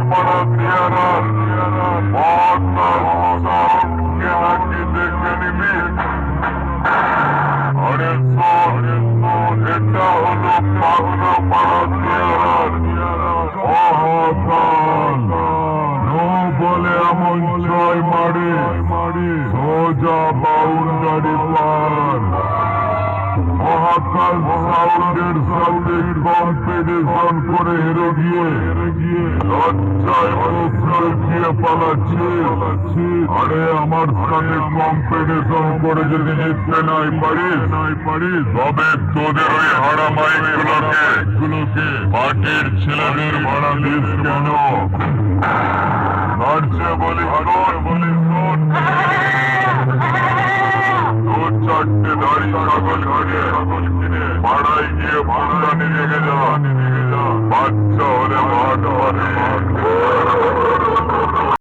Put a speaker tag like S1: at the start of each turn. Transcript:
S1: পাড়া দিয়ারা কে নাকি দেখে নিবি। আরে শোন, এটা হলো পাগলা পাড়া দিয়ারার অহসান। নো বলে এমন ছয় মারি সোজা বাউন্ডারি পার। মহাকাল সাউন্ডের সাথে কম্পিটিশন করে হেরে গিয়ে লজ্জায় মুখ লুকিয়ে পালাচ্ছি। আরে আমার সাথে কম্পিটিশন করে যদি জিততে নাই পারিস তবে তোদের ওই হারা মাইকগুলোকে মাটির ছেলেদের ভাড়া দিস কেন? নাচছে বলি শোন, চারটে দাড়ি ছাগল কিনে পাড়ায় গিয়ে ভাড়া নিয়ে যা। বাচ্চা হলে মাঠ